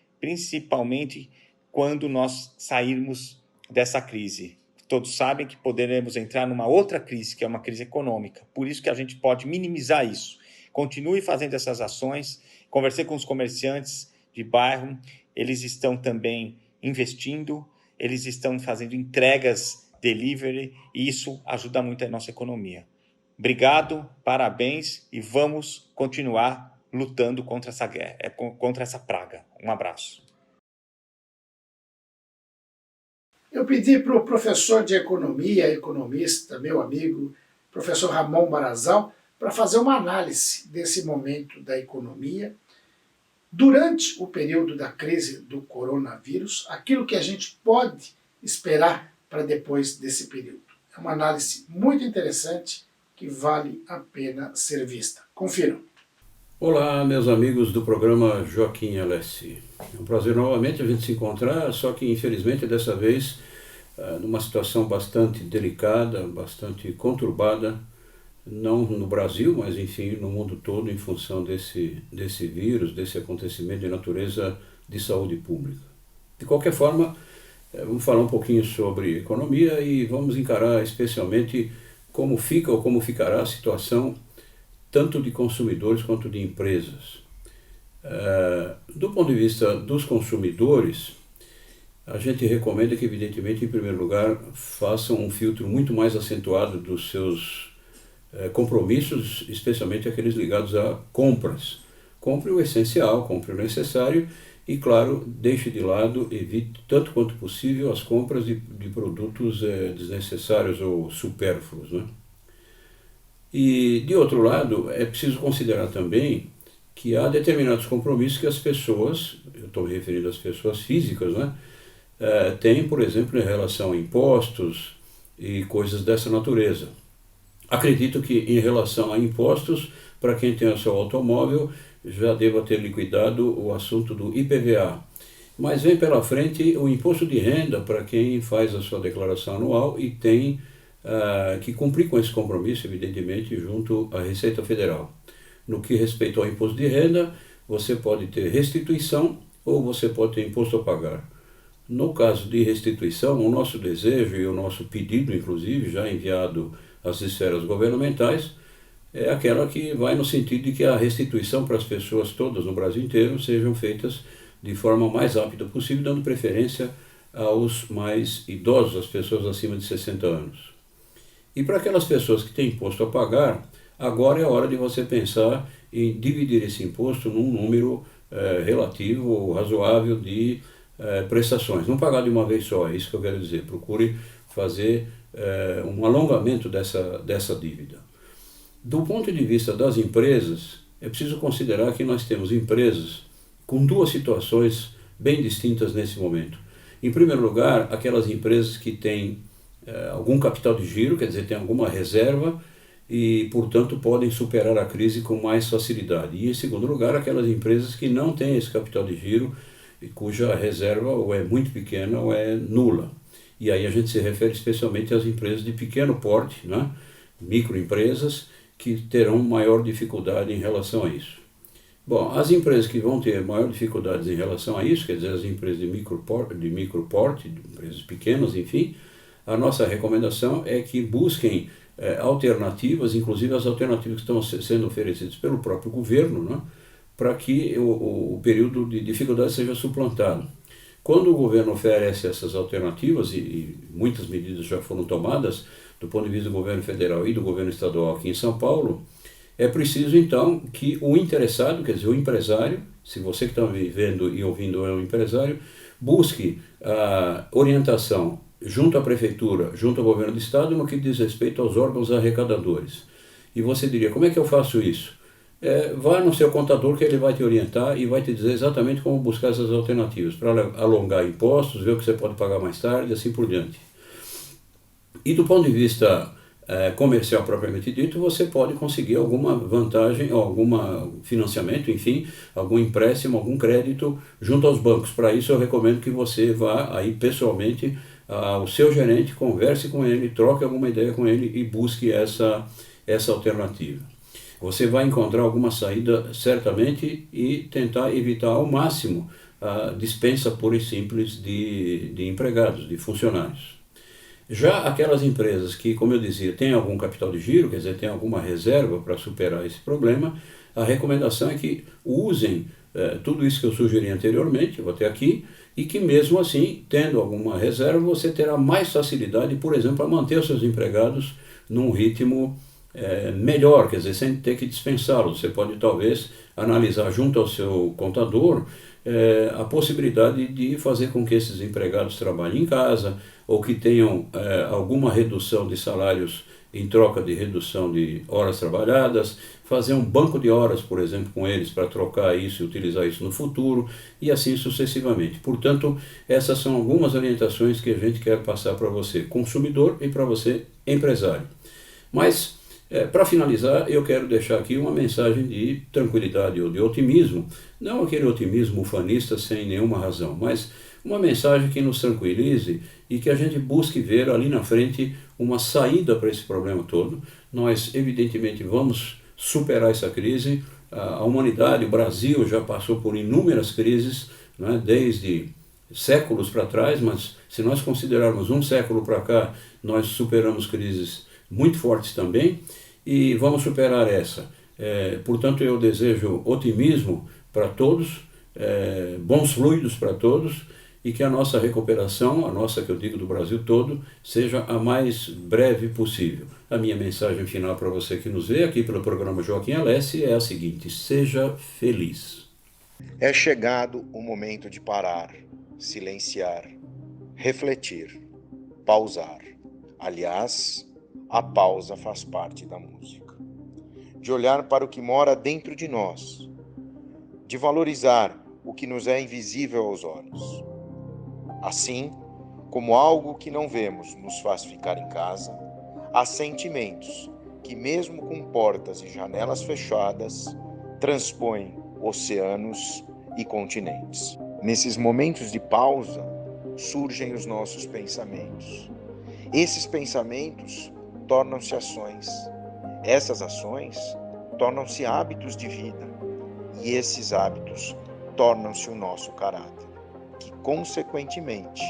quando nós sairmos dessa crise. Todos sabem que poderemos entrar numa outra crise, que é uma crise econômica. Por isso que a gente pode minimizar isso. Continue fazendo essas ações. Conversei com os comerciantes de bairro, eles estão também investindo, eles estão fazendo entregas delivery e isso ajuda muito a nossa economia. Obrigado, parabéns e vamos continuar lutando contra essa guerra, contra essa praga. Um abraço. Eu pedi para o professor de economia, economista, meu amigo, professor Ramon Barazal, para fazer uma análise desse momento da economia durante o período da crise do coronavírus, aquilo que a gente pode esperar para depois desse período. É uma análise muito interessante que vale a pena ser vista. Confiram. Olá, meus amigos do programa Joaquim LS. É um prazer novamente a gente se encontrar, só que infelizmente dessa vez numa situação bastante delicada, bastante conturbada, não no Brasil, mas enfim no mundo todo em função desse vírus, desse acontecimento de natureza de saúde pública. De qualquer forma, vamos falar um pouquinho sobre economia e vamos encarar especialmente como fica ou como ficará a situação tanto de consumidores quanto de empresas. Do ponto de vista dos consumidores, a gente recomenda que, evidentemente, em primeiro lugar, façam um filtro muito mais acentuado dos seus compromissos, especialmente aqueles ligados a compras. Compre o essencial, compre o necessário e, claro, deixe de lado, evite tanto quanto possível as compras de produtos desnecessários ou supérfluos, né? E, de outro lado, é preciso considerar também que há determinados compromissos que as pessoas, eu estou me referindo às pessoas físicas, né, têm, por exemplo, em relação a impostos e coisas dessa natureza. Acredito que, em relação a impostos, para quem tem o seu automóvel, já deva ter liquidado o assunto do IPVA. Mas vem pela frente o imposto de renda para quem faz a sua declaração anual e tem que cumprir com esse compromisso, evidentemente, junto à Receita Federal. No que respeita ao imposto de renda, você pode ter restituição ou você pode ter imposto a pagar. No caso de restituição, o nosso desejo e o nosso pedido, inclusive, já enviado às esferas governamentais, é aquela que vai no sentido de que a restituição para as pessoas todas no Brasil inteiro sejam feitas de forma mais rápida possível, dando preferência aos mais idosos, às pessoas acima de 60 anos. E para aquelas pessoas que têm imposto a pagar, agora é a hora de você pensar em dividir esse imposto num número relativo ou razoável de prestações. Não pagar de uma vez só, é isso que eu quero dizer. Procure fazer um alongamento dessa dívida. Do ponto de vista das empresas, é preciso considerar que nós temos empresas com duas situações bem distintas nesse momento. Em primeiro lugar, aquelas empresas que têm algum capital de giro, quer dizer, têm alguma reserva e, portanto, podem superar a crise com mais facilidade. E, em segundo lugar, aquelas empresas que não têm esse capital de giro e cuja reserva ou é muito pequena ou é nula. E aí a gente se refere especialmente às empresas de pequeno porte, né? Microempresas, que terão maior dificuldade em relação a isso. Bom, as empresas que vão ter maior dificuldades em relação a isso, quer dizer, as empresas de micro porte, empresas pequenas, enfim, a nossa recomendação é que busquem alternativas, inclusive as alternativas que estão sendo oferecidas pelo próprio governo, né, para que o período de dificuldade seja suplantado. Quando o governo oferece essas alternativas, e muitas medidas já foram tomadas do ponto de vista do governo federal e do governo estadual aqui em São Paulo, é preciso então que o interessado, quer dizer, o empresário, se você que está me vendo e ouvindo é um empresário, busque a orientação junto à prefeitura, junto ao governo do estado, no que diz respeito aos órgãos arrecadadores. E você diria, como é que eu faço isso? Vá no seu contador que ele vai te orientar e vai te dizer exatamente como buscar essas alternativas, para alongar impostos, ver o que você pode pagar mais tarde, assim por diante. E do ponto de vista comercial propriamente dito, você pode conseguir alguma vantagem, algum financiamento, enfim, algum empréstimo, algum crédito junto aos bancos. Para isso eu recomendo que você vá aí pessoalmente ao seu gerente, converse com ele, troque alguma ideia com ele e busque essa alternativa. Você vai encontrar alguma saída certamente e tentar evitar ao máximo a dispensa pura e simples de empregados, de funcionários. Já aquelas empresas que, como eu dizia, têm algum capital de giro, quer dizer, têm alguma reserva para superar esse problema, a recomendação é que usem tudo isso que eu sugeri anteriormente, vou até aqui, e que mesmo assim, tendo alguma reserva, você terá mais facilidade, por exemplo, a manter os seus empregados num ritmo melhor, quer dizer, sem ter que dispensá-los. Você pode talvez analisar junto ao seu contador a possibilidade de fazer com que esses empregados trabalhem em casa ou que tenham alguma redução de salários em troca de redução de horas trabalhadas, fazer um banco de horas, por exemplo, com eles para trocar isso e utilizar isso no futuro e assim sucessivamente. Portanto, essas são algumas orientações que a gente quer passar para você, consumidor, e para você, empresário. Mas, para finalizar, eu quero deixar aqui uma mensagem de tranquilidade ou de otimismo, não aquele otimismo ufanista sem nenhuma razão, mas uma mensagem que nos tranquilize e que a gente busque ver ali na frente uma saída para esse problema todo. Nós, evidentemente, vamos superar essa crise. A humanidade, o Brasil, já passou por inúmeras crises, né, desde séculos para trás, mas se nós considerarmos um século para cá, nós superamos crises muito fortes também e vamos superar essa. Portanto, eu desejo otimismo para todos, bons fluidos para todos, e que a nossa recuperação, a nossa, que eu digo, do Brasil todo, seja a mais breve possível. A minha mensagem final para você que nos vê aqui pelo programa Joaquim Alessi é a seguinte: seja feliz. É chegado o momento de parar, silenciar, refletir, pausar. Aliás, a pausa faz parte da música. De olhar para o que mora dentro de nós, de valorizar o que nos é invisível aos olhos. Assim, como algo que não vemos nos faz ficar em casa, há sentimentos que, mesmo com portas e janelas fechadas, transpõem oceanos e continentes. Nesses momentos de pausa, surgem os nossos pensamentos. Esses pensamentos tornam-se ações. Essas ações tornam-se hábitos de vida. E esses hábitos tornam-se o nosso caráter, que consequentemente,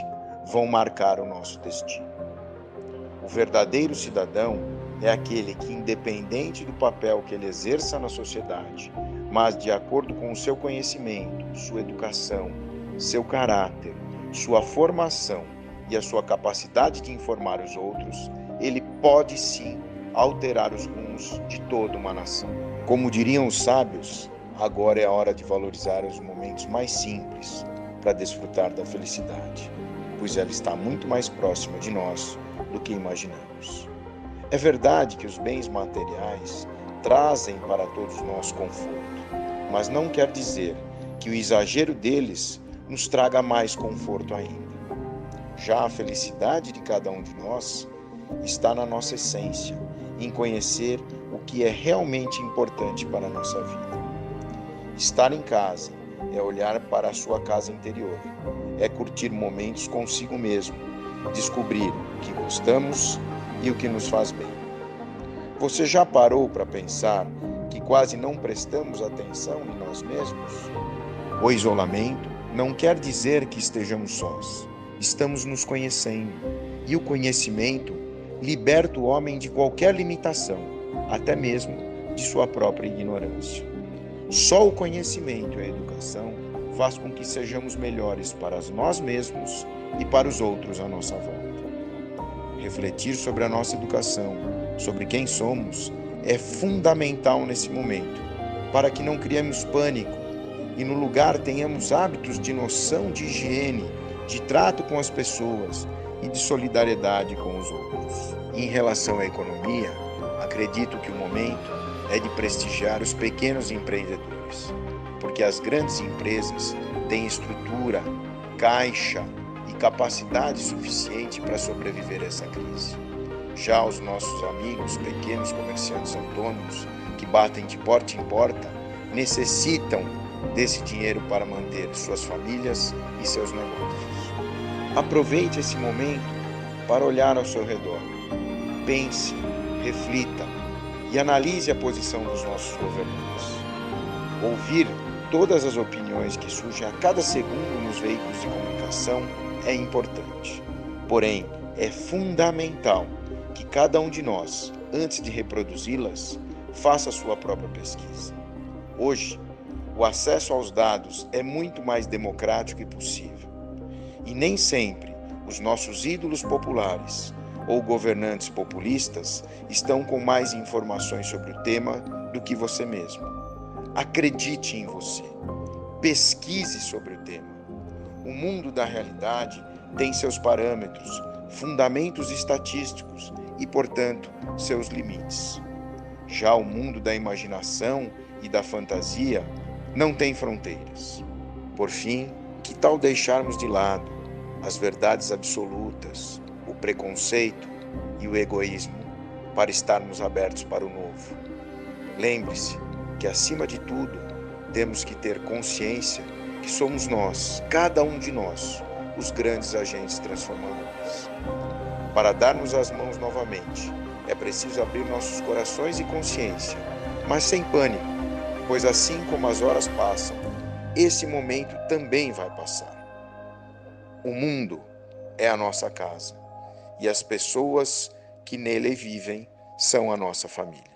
vão marcar o nosso destino. O verdadeiro cidadão é aquele que, independente do papel que ele exerça na sociedade, mas de acordo com o seu conhecimento, sua educação, seu caráter, sua formação e a sua capacidade de informar os outros, ele pode sim alterar os rumos de toda uma nação. Como diriam os sábios, agora é a hora de valorizar os momentos mais simples para desfrutar da felicidade, pois ela está muito mais próxima de nós do que imaginamos. É verdade que os bens materiais trazem para todos nós conforto, mas não quer dizer que o exagero deles nos traga mais conforto ainda. Já a felicidade de cada um de nós está na nossa essência, em conhecer o que é realmente importante para a nossa vida. Estar em casa é olhar para a sua casa interior, é curtir momentos consigo mesmo, descobrir o que gostamos e o que nos faz bem. Você já parou para pensar que quase não prestamos atenção em nós mesmos? O isolamento não quer dizer que estejamos sós. Estamos nos conhecendo, e o conhecimento liberta o homem de qualquer limitação, até mesmo de sua própria ignorância. Só o conhecimento e a educação faz com que sejamos melhores para nós mesmos e para os outros à nossa volta. Refletir sobre a nossa educação, sobre quem somos, é fundamental nesse momento, para que não criemos pânico e no lugar tenhamos hábitos de noção de higiene, de trato com as pessoas e de solidariedade com os outros. Em relação à economia, acredito que o momento é de prestigiar os pequenos empreendedores, porque as grandes empresas têm estrutura, caixa e capacidade suficiente para sobreviver a essa crise. Já os nossos amigos pequenos comerciantes autônomos, que batem de porta em porta, necessitam desse dinheiro para manter suas famílias e seus negócios. Aproveite esse momento para olhar ao seu redor. Pense, reflita e analise a posição dos nossos governantes. Ouvir todas as opiniões que surgem a cada segundo nos veículos de comunicação é importante. Porém, é fundamental que cada um de nós, antes de reproduzi-las, faça a sua própria pesquisa. Hoje, o acesso aos dados é muito mais democrático e possível. E nem sempre os nossos ídolos populares ou governantes populistas estão com mais informações sobre o tema do que você mesmo. Acredite em você. Pesquise sobre o tema. O mundo da realidade tem seus parâmetros, fundamentos estatísticos e, portanto, seus limites. Já o mundo da imaginação e da fantasia não tem fronteiras. Por fim, que tal deixarmos de lado as verdades absolutas, o preconceito e o egoísmo para estarmos abertos para o novo? Lembre-se que, acima de tudo, temos que ter consciência que somos nós, cada um de nós, os grandes agentes transformadores. Para darmos as mãos novamente, é preciso abrir nossos corações e consciência, mas sem pânico, pois assim como as horas passam, esse momento também vai passar. O mundo é a nossa casa, e as pessoas que nele vivem são a nossa família.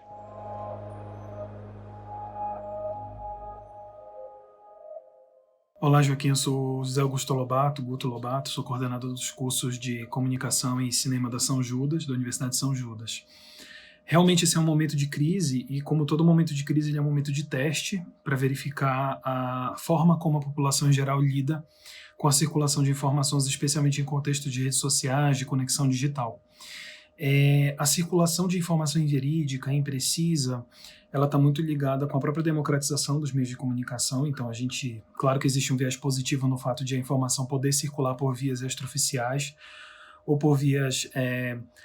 Olá, Joaquim, eu sou José Augusto Lobato, Guto Lobato, sou coordenador dos cursos de Comunicação e Cinema da São Judas, da Universidade de São Judas. Realmente esse é um momento de crise e, como todo momento de crise, ele é um momento de teste para verificar a forma como a população em geral lida com a circulação de informações, especialmente em contexto de redes sociais, de conexão digital. A circulação de informação inverídica, imprecisa, ela está muito ligada com a própria democratização dos meios de comunicação. Então, claro que existe um viés positivo no fato de a informação poder circular por vias extraoficiais ou por vias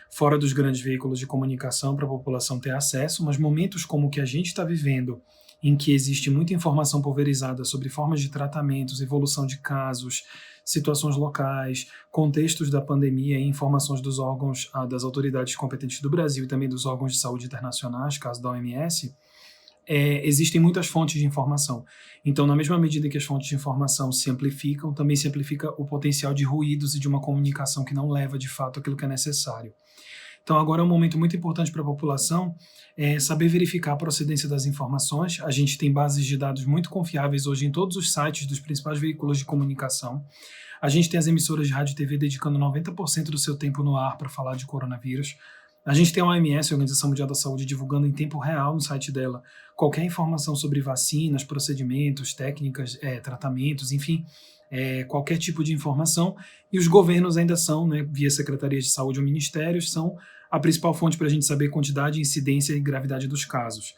fora dos grandes veículos de comunicação para a população ter acesso, mas momentos como o que a gente está vivendo, em que existe muita informação pulverizada sobre formas de tratamentos, evolução de casos, situações locais, contextos da pandemia e informações dos órgãos, das autoridades competentes do Brasil e também dos órgãos de saúde internacionais, caso da OMS, existem muitas fontes de informação. Então, na mesma medida que as fontes de informação se amplificam, também se amplifica o potencial de ruídos e de uma comunicação que não leva, de fato, aquilo que é necessário. Então, agora é um momento muito importante para a população saber verificar a procedência das informações. A gente tem bases de dados muito confiáveis hoje em todos os sites dos principais veículos de comunicação. A gente tem as emissoras de rádio e TV dedicando 90% do seu tempo no ar para falar de coronavírus. A gente tem a OMS, a Organização Mundial da Saúde, divulgando em tempo real no site dela qualquer informação sobre vacinas, procedimentos, técnicas, tratamentos, enfim, qualquer tipo de informação. E os governos ainda são, né, via Secretarias de Saúde ou Ministérios, são a principal fonte para a gente saber quantidade, incidência e gravidade dos casos.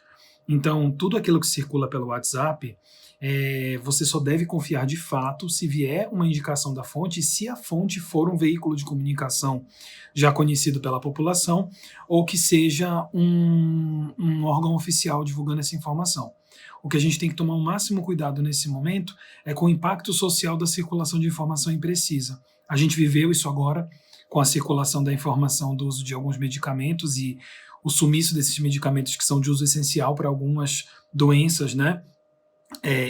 Então, tudo aquilo que circula pelo WhatsApp, você só deve confiar de fato se vier uma indicação da fonte e se a fonte for um veículo de comunicação já conhecido pela população ou que seja um órgão oficial divulgando essa informação. O que a gente tem que tomar o máximo cuidado nesse momento é com o impacto social da circulação de informação imprecisa. A gente viveu isso agora com a circulação da informação do uso de alguns medicamentos e o sumiço desses medicamentos que são de uso essencial para algumas doenças, né?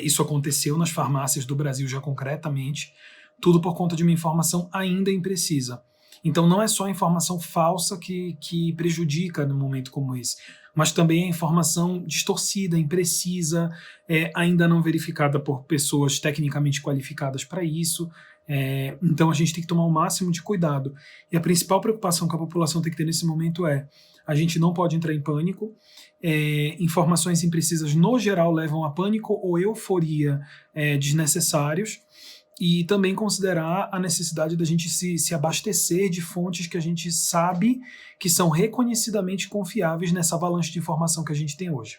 Isso aconteceu nas farmácias do Brasil já concretamente, tudo por conta de uma informação ainda imprecisa. Então não é só a informação falsa que prejudica num momento como esse, mas também a informação distorcida, imprecisa, ainda não verificada por pessoas tecnicamente qualificadas para isso. Então a gente tem que tomar o máximo de cuidado. E a principal preocupação que a população tem que ter nesse momento a gente não pode entrar em pânico. Informações imprecisas no geral levam a pânico ou euforia desnecessários, e também considerar a necessidade da gente se abastecer de fontes que a gente sabe que são reconhecidamente confiáveis nessa avalanche de informação que a gente tem hoje.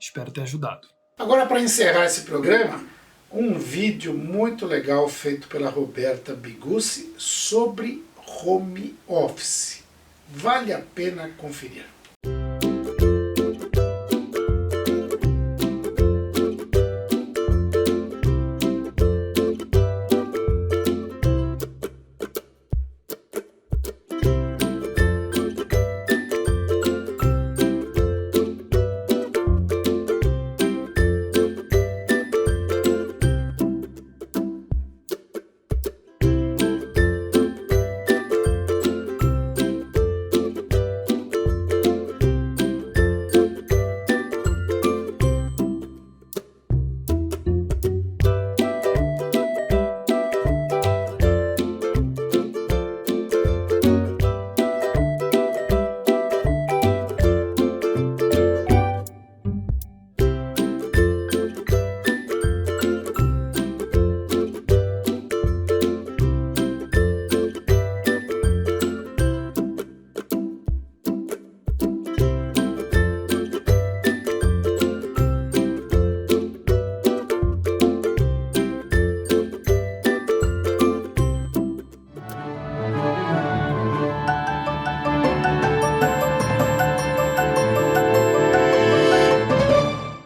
Espero ter ajudado. Agora, para encerrar esse programa, um vídeo muito legal feito pela Roberta Bigucci sobre home office. Vale a pena conferir.